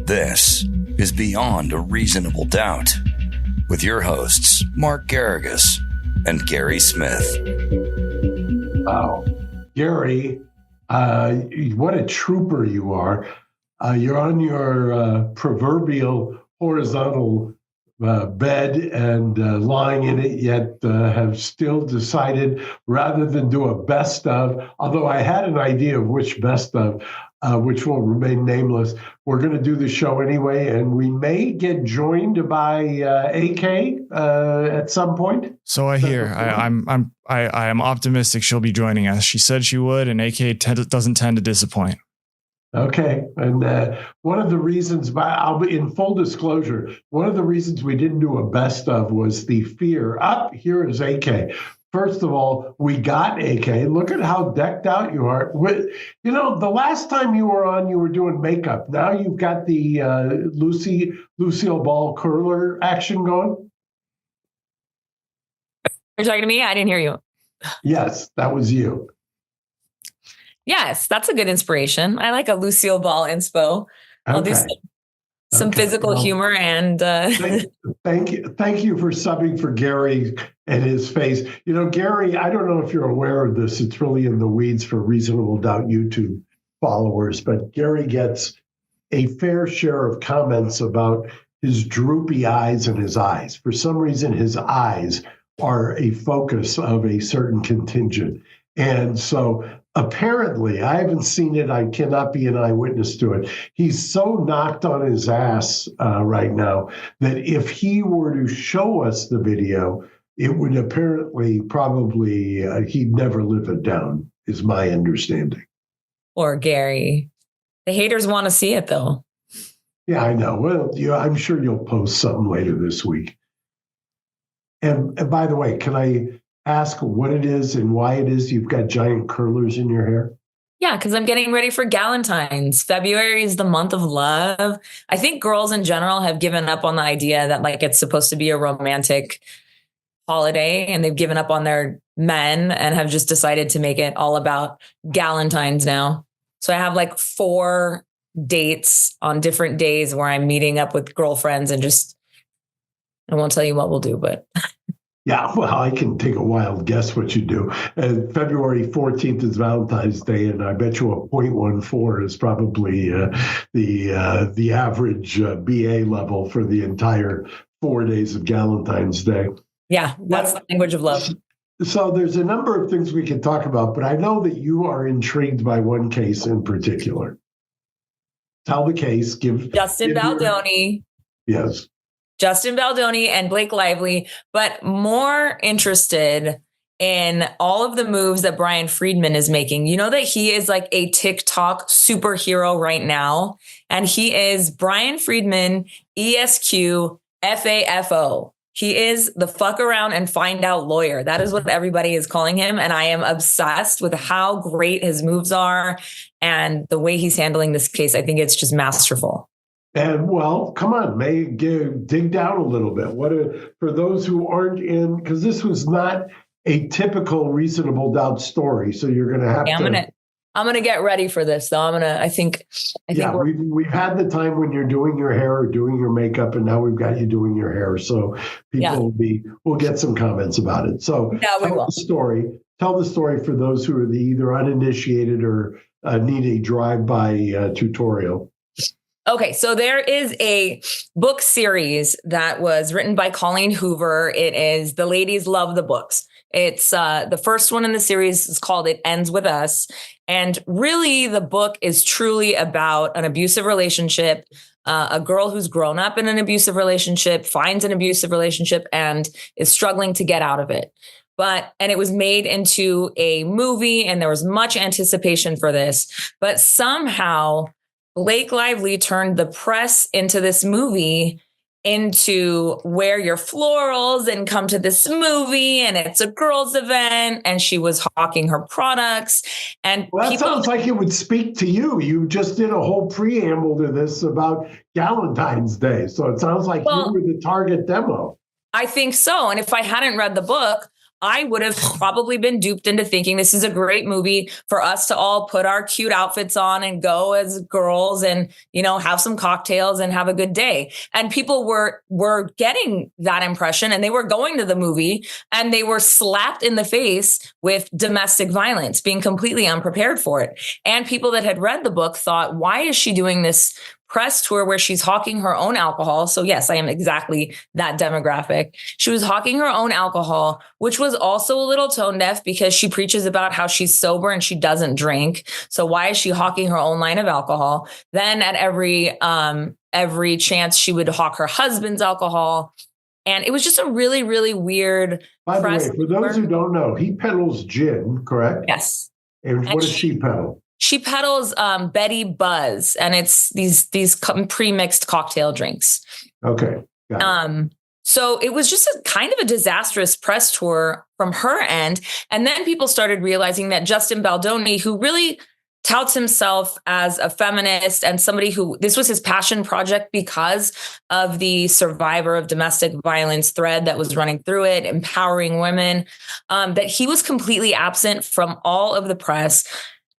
This is Beyond a Reasonable Doubt with your hosts, Mark Garrigus and Gary Smith. Wow. Gary, what a trooper you are. You're on your proverbial horizontal bed and lying in it, yet have still decided rather than do a best of, although I had an idea of which best of, which will remain nameless, we're going to do the show anyway, and we may get joined by AK at some point. So I hear. I am optimistic she'll be joining us. She said she would, and AK doesn't tend to disappoint. Okay, and one of the reasons, I'll be in full disclosure, one of the reasons we didn't do a best of was the fear. Here is AK. First of all, we got AK. Look at how decked out you are. You know, the last time you were on, you were doing makeup. Now you've got the Lucille Ball curler action going. You're talking to me? I didn't hear you. Yes, that was you. Yes, that's a good inspiration. I like a Lucille Ball inspo. I'll do some physical humor and thank you for subbing for Gary and his face. You know, Gary, I don't know if you're aware of this. It's really in the weeds for Reasonable Doubt YouTube followers, but Gary gets a fair share of comments about his droopy eyes and his eyes. For some reason, his eyes are a focus of a certain contingent. And so apparently, I haven't seen it. I cannot be an eyewitness to it. He's so knocked on his ass right now that if he were to show us the video, it would apparently probably, he'd never live it down, is my understanding. Or Gary. The haters want to see it, though. Yeah, I know. Well, I'm sure you'll post something later this week. And by the way, can I ask what it is and why it is you've got giant curlers in your hair? Yeah, because I'm getting ready for Galentine's. February is the month of love. I think girls in general have given up on the idea that like it's supposed to be a romantic holiday, and they've given up on their men and have just decided to make it all about Galentine's now. So I have like 4 dates on different days where I'm meeting up with girlfriends and I won't tell you what we'll do, but yeah, well, I can take a wild guess what you do. February 14th is Valentine's Day, and I bet you a 0.14 is probably the average BA level for the entire 4 days of Galentine's Day. Yeah, that's the language of love. So there's a number of things we can talk about, but I know that you are intrigued by one case in particular. Tell the case. Justin Baldoni. Yes. Justin Baldoni and Blake Lively, but more interested in all of the moves that Brian Friedman is making. You know that he is like a TikTok superhero right now, and he is Brian Friedman, ESQ, FAFO. He is the fuck around and find out lawyer. That is what everybody is calling him, and I am obsessed with how great his moves are and the way he's handling this case. I think it's just masterful. And well, come on, dig down a little bit. For those who aren't in, because this was not a typical Reasonable Doubt story, so you're going to have to. I'm gonna get ready for this, though. I think. We've had the time when you're doing your hair or doing your makeup, and now we've got you doing your hair. So people will get some comments about it. So tell the story for those who are either uninitiated or need a drive-by tutorial. Okay, so there is a book series that was written by Colleen Hoover. It is The Ladies Love the Books. It's the first one in the series is called It Ends Wit Us. And really, the book is truly about an abusive relationship, a girl who's grown up in an abusive relationship, finds an abusive relationship, and is struggling to get out of it. And it was made into a movie, and there was much anticipation for this. But somehow Blake Lively turned the press into this movie into wear your florals and come to this movie, and it's a girls' event, and she was hawking her products. And that sounds like it would speak to you. You just did a whole preamble to this about Galentine's Day. So it sounds like you were the target demo. I think so. And if I hadn't read the book, I would have probably been duped into thinking this is a great movie for us to all put our cute outfits on and go as girls and, have some cocktails and have a good day. And people were getting that impression, and they were going to the movie and they were slapped in the face with domestic violence, being completely unprepared for it. And people that had read the book thought, why is she doing this press tour where she's hawking her own alcohol? So yes, I am exactly that demographic. She was hawking her own alcohol, which was also a little tone deaf because she preaches about how she's sober and she doesn't drink. So why is she hawking her own line of alcohol? Then at every chance she would hawk her husband's alcohol. And it was just a really, really weird. By the way, for those who don't know, he peddles gin, correct? Yes. And what does she peddle? She peddles Betty Buzz, and it's these pre-mixed cocktail drinks. Okay. So it was just a kind of a disastrous press tour from her end. And then people started realizing that Justin Baldoni, who really touts himself as a feminist and somebody who this was his passion project because of the survivor of domestic violence thread that was running through it, empowering women, that he was completely absent from all of the press.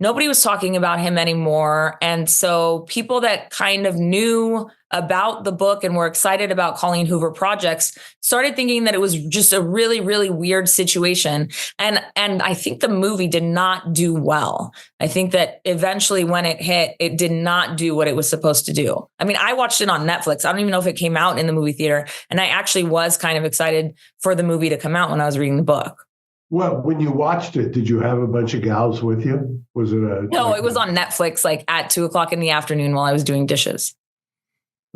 Nobody was talking about him anymore. And so people that kind of knew about the book and were excited about Colleen Hoover projects started thinking that it was just a really, really weird situation. And I think the movie did not do well. I think that eventually when it hit, it did not do what it was supposed to do. I mean, I watched it on Netflix. I don't even know if it came out in the movie theater. And I actually was kind of excited for the movie to come out when I was reading the book. Well, when you watched it, did you have a bunch of gals with you? Was it No, it was on Netflix like at 2:00 in the afternoon while I was doing dishes.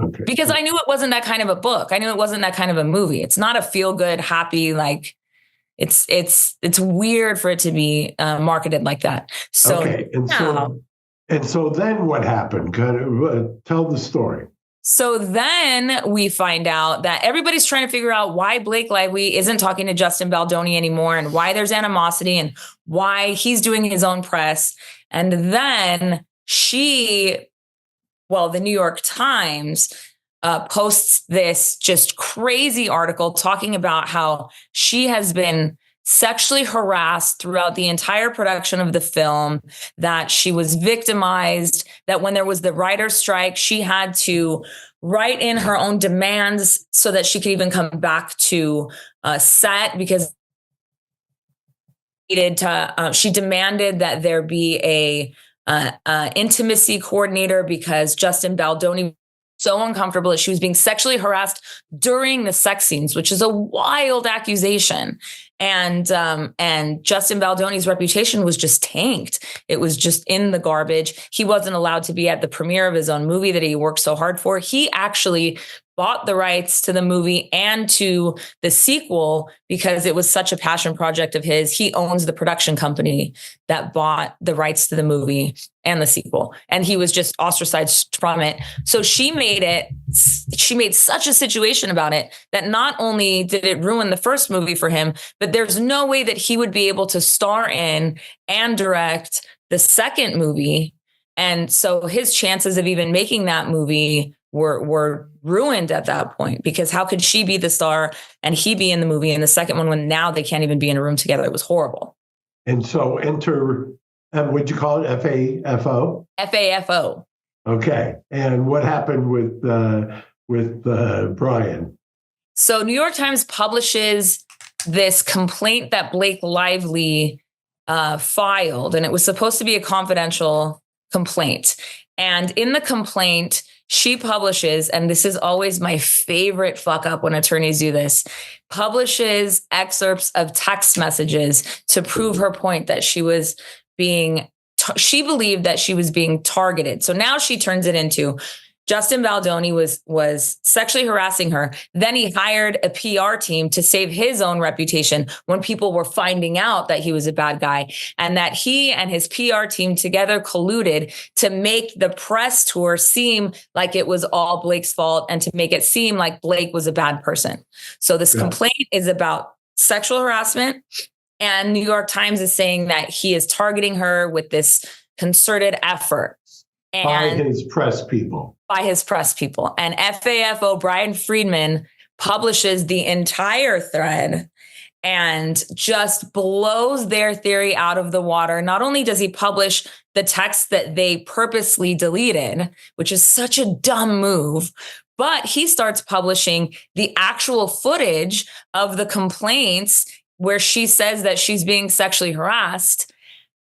Okay. Because I knew it wasn't that kind of a book. I knew it wasn't that kind of a movie. It's not a feel good, happy, like it's weird for it to be marketed like that. So, okay. And so then what happened? Kind of tell the story. So then we find out that everybody's trying to figure out why Blake Lively isn't talking to Justin Baldoni anymore and why there's animosity and why he's doing his own press. And then the New York Times posts this just crazy article talking about how she has been sexually harassed throughout the entire production of the film, that she was victimized, that when there was the writer's strike, she had to write in her own demands so that she could even come back to set because she demanded that there be a intimacy coordinator because Justin Baldoni so uncomfortable that she was being sexually harassed during the sex scenes, which is a wild accusation. And Justin Baldoni's reputation was just tanked. It was just in the garbage. He wasn't allowed to be at the premiere of his own movie that he worked so hard for. He actually bought the rights to the movie and to the sequel because it was such a passion project of his. He owns the production company that bought the rights to the movie and the sequel. And he was just ostracized from it. So she made such a situation about it that not only did it ruin the first movie for him, but there's no way that he would be able to star in and direct the second movie. And so his chances of even making that movie were ruined at that point, because how could she be the star and he be in the movie in the second one when now they can't even be in a room together? It was horrible. And so enter, what'd you call it? FAFO? FAFO. Okay. And what happened with Brian? So New York Times publishes this complaint that Blake Lively filed, and it was supposed to be a confidential complaint. And in the complaint, she publishes, and this is always my favorite fuck up when attorneys do this, publishes excerpts of text messages to prove her point that she was she believed that she was being targeted. So now she turns it into Justin Baldoni was sexually harassing her. Then he hired a PR team to save his own reputation when people were finding out that he was a bad guy, and that he and his PR team together colluded to make the press tour seem like it was all Blake's fault and to make it seem like Blake was a bad person. So this complaint is about sexual harassment, and New York Times is saying that he is targeting her with this concerted effort. And by his press people. And FAFO, Brian Friedman, publishes the entire thread and just blows their theory out of the water. Not only does he publish the text that they purposely deleted, which is such a dumb move, but he starts publishing the actual footage of the complaints where she says that she's being sexually harassed.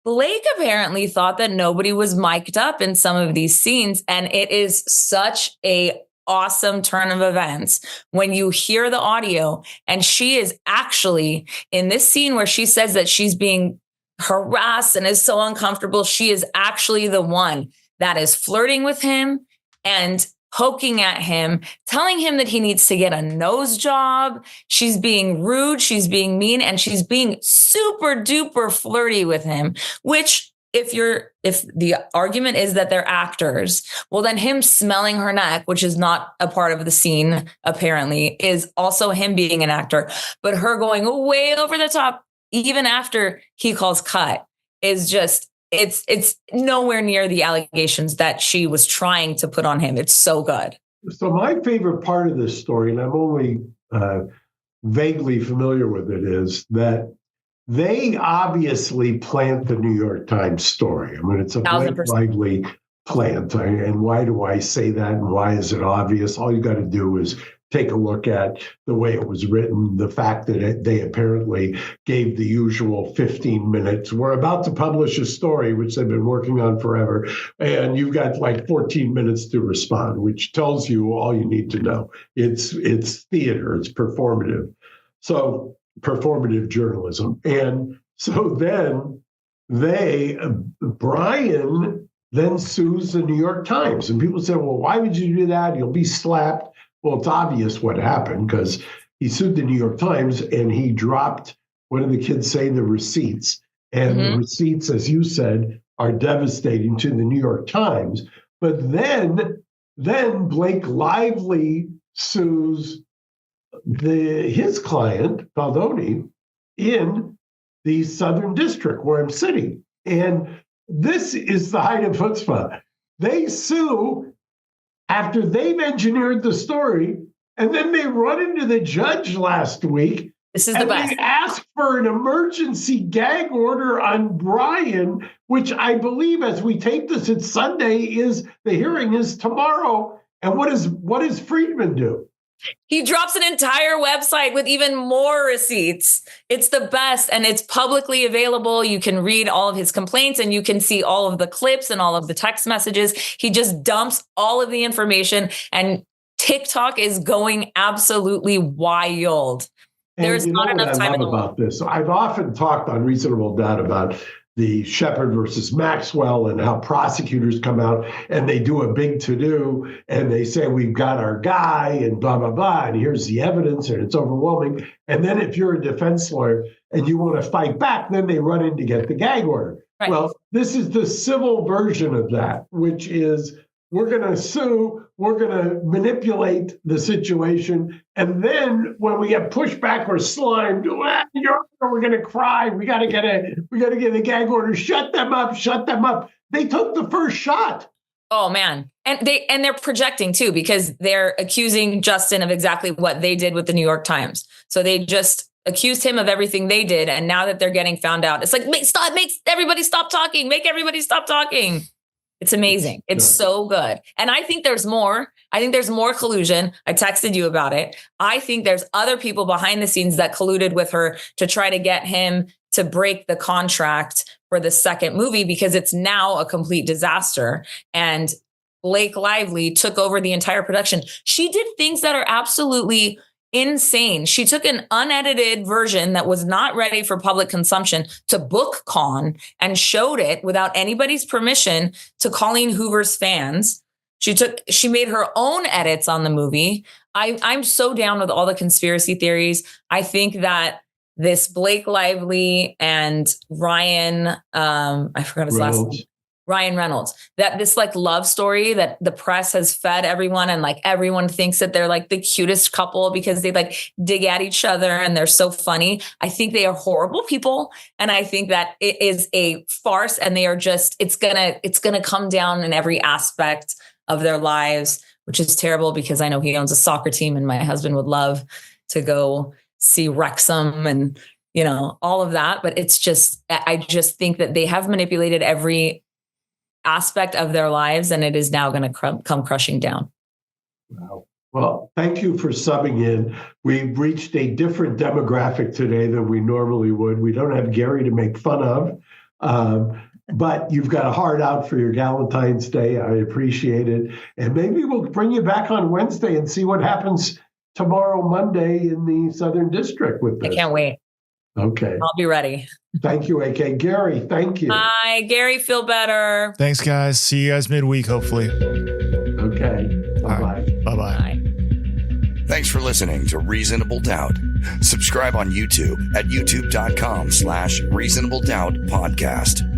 Blake apparently thought that nobody was mic'd up in some of these scenes. And it is such a awesome turn of events when you hear the audio and she is actually in this scene where she says that she's being harassed and is so uncomfortable. She is actually the one that is flirting with him and poking at him, telling him that he needs to get a nose job. She's being rude. She's being mean, and she's being super duper flirty with him, which if the argument is that they're actors, well, then him smelling her neck, which is not a part of the scene, apparently, is also him being an actor. But her going way over the top, even after he calls cut, is just, it's nowhere near the allegations that she was trying to put on him. It's so good. So my favorite part of this story, and I'm only vaguely familiar with it, is that they obviously plant the New York Times story. I mean, it's a Blake Lively plant. And why do I say that? And why is it obvious? All you got to do is take a look at the way it was written, the fact that they apparently gave the usual 15 minutes. We're about to publish a story, which they've been working on forever, and you've got like 14 minutes to respond, which tells you all you need to know. It's theater, it's performative. So performative journalism. And so then Brian then sues the New York Times. And people say, well, why would you do that? You'll be slapped. Well, it's obvious what happened because he sued the New York Times and he dropped, what do the kids say, the receipts. And the receipts, as you said, are devastating to the New York Times. But then Blake Lively sues his client, Baldoni, in the Southern District where I'm sitting. And this is the height of chutzpah. They sue after they've engineered the story, and then they run into the judge last week. This is the best. They ask for an emergency gag order on Brian, which I believe, as we tape this, it's Sunday. The hearing is tomorrow. And what does Friedman do? He drops an entire website with even more receipts. It's the best, and it's publicly available. You can read all of his complaints, and you can see all of the clips and all of the text messages. He just dumps all of the information, and TikTok is going absolutely wild. There's not enough time in the about this. I've often talked on Reasonable Doubt about the Shepard versus Maxwell and how prosecutors come out and they do a big to-do and they say, we've got our guy and blah, blah, blah, and here's the evidence and it's overwhelming. And then if you're a defense lawyer and you want to fight back, then they run in to get the gag order. Right. Well, this is the civil version of that, which is we're going to sue, we're going to manipulate the situation. And then when we get pushback or slimed, we're going to cry. We got to get a gag order. Shut them up. Shut them up. They took the first shot. Oh, man. And they're projecting, too, because they're accusing Justin of exactly what they did with the New York Times. So they just accused him of everything they did. And now that they're getting found out, it's like, make everybody stop talking. Make everybody stop talking. It's amazing. It's so good. And I think there's more. I think there's more collusion. I texted you about it. I think there's other people behind the scenes that colluded with her to try to get him to break the contract for the second movie because it's now a complete disaster. And Blake Lively took over the entire production. She did things that are absolutely insane. She took an unedited version that was not ready for public consumption to BookCon and showed it without anybody's permission to Colleen Hoover's fans. She made her own edits on the movie. I'm so down with all the conspiracy theories. I think that this Blake Lively and Ryan, I forgot his last name. Ryan Reynolds, that this like love story that the press has fed everyone and like everyone thinks that they're like the cutest couple because they like dig at each other and they're so funny. I think they are horrible people. And I think that it is a farce and they are just, it's gonna come down in every aspect of their lives, which is terrible because I know he owns a soccer team and my husband would love to go see Wrexham and all of that. But it's just, I just think that they have manipulated every aspect of their lives, and it is now going to come crushing down. Wow. Well, thank you for subbing in. We've reached a different demographic today than we normally would. We don't have Gary to make fun of, but you've got a heart out for your Valentine's Day. I appreciate it. And maybe we'll bring you back on Wednesday and see what happens tomorrow, Monday, in the Southern District with this. I can't wait. Okay. I'll be ready. Thank you, AK. Gary, thank you. Bye, Gary. Feel better. Thanks, guys. See you guys midweek, hopefully. Okay. Bye-bye. Right. Bye-bye. Bye. Thanks for listening to Reasonable Doubt. Subscribe on YouTube at youtube.com/Reasonable Doubt Podcast.